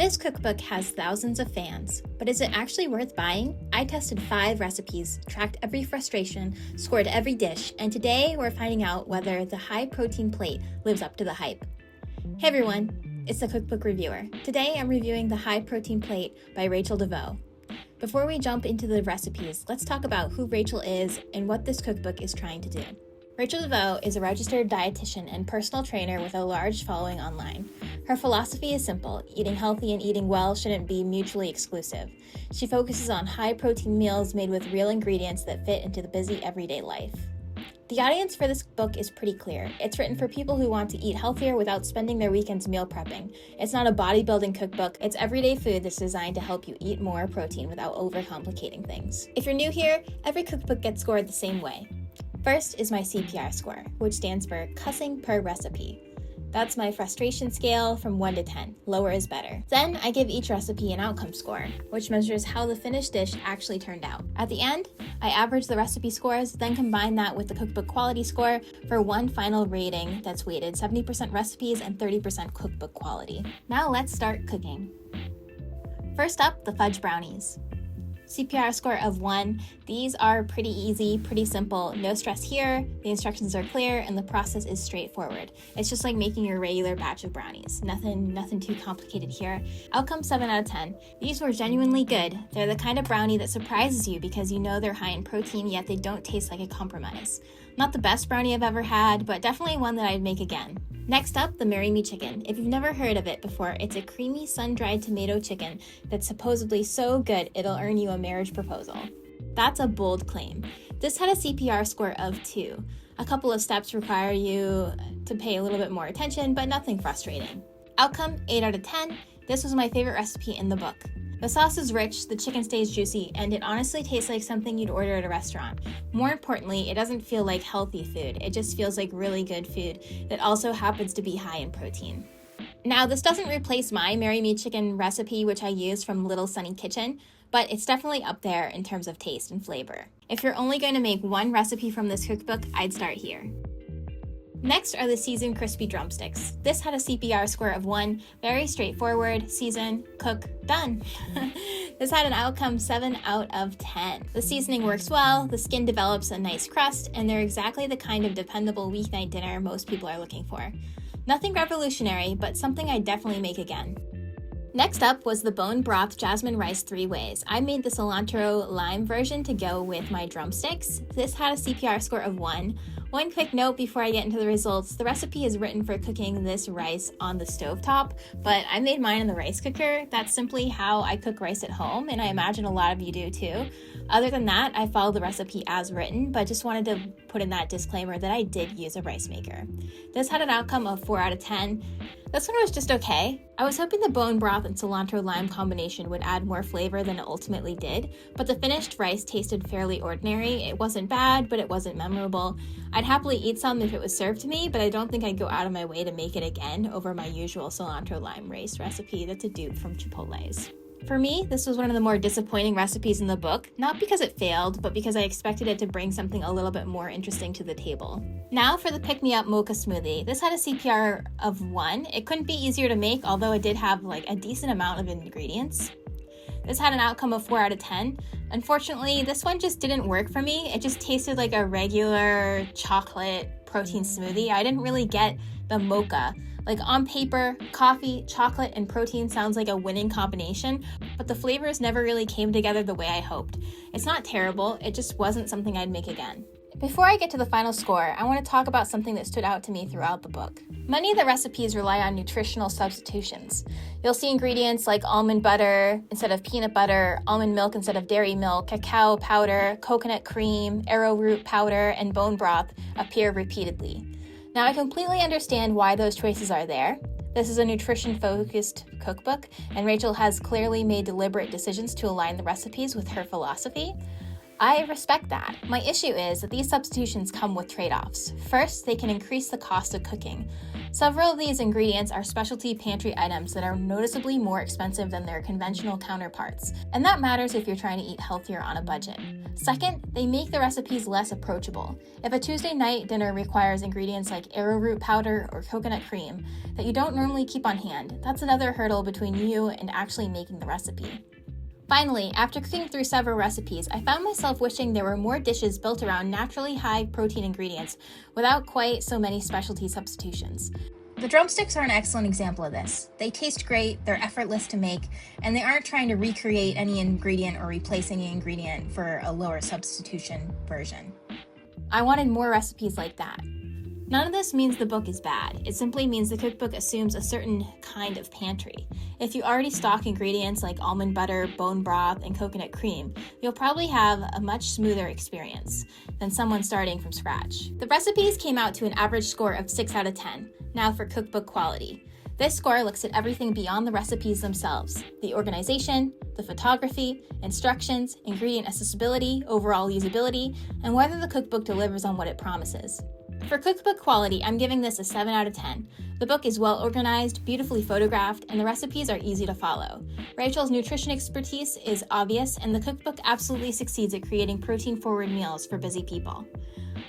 This cookbook has thousands of fans, but is it actually worth buying? I tested 5 recipes, tracked every frustration, scored every dish, and today we're finding out whether the high-protein plate lives up to the hype. Hey everyone, it's the Cookbook Reviewer. Today I'm reviewing the high-protein plate by Rachel DeVaux. Before we jump into the recipes, let's talk about who Rachel is and what this cookbook is trying to do. Rachel DeVaux is a registered dietitian and personal trainer with a large following online. Her philosophy is simple: eating healthy and eating well shouldn't be mutually exclusive. She focuses on high-protein meals made with real ingredients that fit into the busy everyday life. The audience for this book is pretty clear. It's written for people who want to eat healthier without spending their weekends meal prepping. It's not a bodybuilding cookbook, it's everyday food that's designed to help you eat more protein without overcomplicating things. If you're new here, every cookbook gets scored the same way. First is my CPR score, which stands for cussing per recipe. That's my frustration scale from 1 to 10. Lower is better. Then I give each recipe an outcome score, which measures how the finished dish actually turned out. At the end, I average the recipe scores, then combine that with the cookbook quality score for one final rating that's weighted 70% recipes and 30% cookbook quality. Now let's start cooking. First up, the fudge brownies. CPR score of 1. These are pretty easy, pretty simple, no stress here, the instructions are clear, and the process is straightforward. It's just like making your regular batch of brownies. Nothing too complicated here. Outcome 7 out of 10. These were genuinely good. They're the kind of brownie that surprises you because you know they're high in protein, yet they don't taste like a compromise. Not the best brownie I've ever had, but definitely one that I'd make again. Next up, the Marry Me chicken. If you've never heard of it before, it's a creamy sun-dried tomato chicken that's supposedly so good it'll earn you a marriage proposal. That's a bold claim. This had a CPR score of 2. A couple of steps require you to pay a little bit more attention, but nothing frustrating. Outcome 8 out of 10. This was my favorite recipe in the book. The sauce is rich, the chicken stays juicy, and it honestly tastes like something you'd order at a restaurant. More importantly, it doesn't feel like healthy food. It just feels like really good food that also happens to be high in protein. Now, this doesn't replace my Marry Me chicken recipe, which I use from Little Sunny Kitchen, but it's definitely up there in terms of taste and flavor. If you're only going to make one recipe from this cookbook, I'd start here. Next are the seasoned crispy drumsticks. This had a CPR score of 1, very straightforward, season, cook, done. This had an outcome 7 out of 10. The seasoning works well, the skin develops a nice crust, and they're exactly the kind of dependable weeknight dinner most people are looking for. Nothing revolutionary, but something I'd definitely make again. Next up was the bone broth jasmine rice 3 ways. I made the cilantro lime version to go with my drumsticks. This had a CPR score of 1. One quick note before I get into the results: the recipe is written for cooking this rice on the stovetop, but I made mine in the rice cooker. That's simply how I cook rice at home, and I imagine a lot of you do too. Other than that, I followed the recipe as written, but just wanted to put in that disclaimer that I did use a rice maker. This had an outcome of 4 out of 10. This one was just okay. I was hoping the bone broth and cilantro lime combination would add more flavor than it ultimately did, but the finished rice tasted fairly ordinary. It wasn't bad, but it wasn't memorable. I'd happily eat some if it was served to me, but I don't think I'd go out of my way to make it again over my usual cilantro lime rice recipe that's a dupe from Chipotle's. For me, this was one of the more disappointing recipes in the book, not because it failed, but because I expected it to bring something a little bit more interesting to the table. Now for the pick-me-up mocha smoothie. This had a CPR of 1. It couldn't be easier to make, although it did have a decent amount of ingredients. This had an outcome of 4 out of 10. Unfortunately, this one just didn't work for me. It just tasted like a regular chocolate protein smoothie. I didn't really get the mocha. On paper, coffee, chocolate, and protein sounds like a winning combination, but the flavors never really came together the way I hoped. It's not terrible, it just wasn't something I'd make again. Before I get to the final score, I want to talk about something that stood out to me throughout the book. Many of the recipes rely on nutritional substitutions. You'll see ingredients like almond butter instead of peanut butter, almond milk instead of dairy milk, cacao powder, coconut cream, arrowroot powder, and bone broth appear repeatedly. Now, I completely understand why those choices are there. This is a nutrition-focused cookbook, and Rachel has clearly made deliberate decisions to align the recipes with her philosophy. I respect that. My issue is that these substitutions come with trade-offs. First, they can increase the cost of cooking. Several of these ingredients are specialty pantry items that are noticeably more expensive than their conventional counterparts, and that matters if you're trying to eat healthier on a budget. Second, they make the recipes less approachable. If a Tuesday night dinner requires ingredients like arrowroot powder or coconut cream that you don't normally keep on hand, that's another hurdle between you and actually making the recipe. Finally, after cooking through several recipes, I found myself wishing there were more dishes built around naturally high protein ingredients without quite so many specialty substitutions. The drumsticks are an excellent example of this. They taste great, they're effortless to make, and they aren't trying to recreate any ingredient or replace any ingredient for a lower substitution version. I wanted more recipes like that. None of this means the book is bad. It simply means the cookbook assumes a certain kind of pantry. If you already stock ingredients like almond butter, bone broth, and coconut cream, you'll probably have a much smoother experience than someone starting from scratch. The recipes came out to an average score of 6 out of 10. Now for cookbook quality. This score looks at everything beyond the recipes themselves: the organization, the photography, instructions, ingredient accessibility, overall usability, and whether the cookbook delivers on what it promises. For cookbook quality, I'm giving this a 7 out of 10. The book is well organized, beautifully photographed, and the recipes are easy to follow. Rachel's nutrition expertise is obvious, and the cookbook absolutely succeeds at creating protein-forward meals for busy people.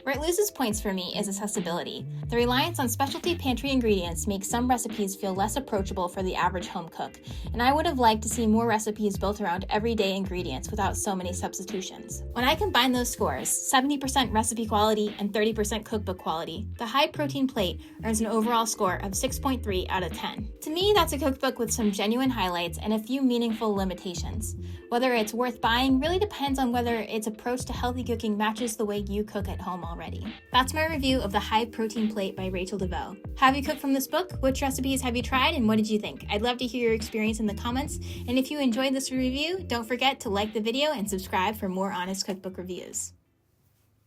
Where it loses points for me is accessibility. The reliance on specialty pantry ingredients makes some recipes feel less approachable for the average home cook, and I would have liked to see more recipes built around everyday ingredients without so many substitutions. When I combine those scores, 70% recipe quality and 30% cookbook quality, the high protein plate earns an overall score of 6.3 out of 10. To me, that's a cookbook with some genuine highlights and a few meaningful limitations. Whether it's worth buying really depends on whether its approach to healthy cooking matches the way you cook at home already. That's my review of The High Protein Plate by Rachel DeVaux. Have you cooked from this book? Which recipes have you tried and what did you think? I'd love to hear your experience in the comments, and if you enjoyed this review, don't forget to like the video and subscribe for more honest cookbook reviews.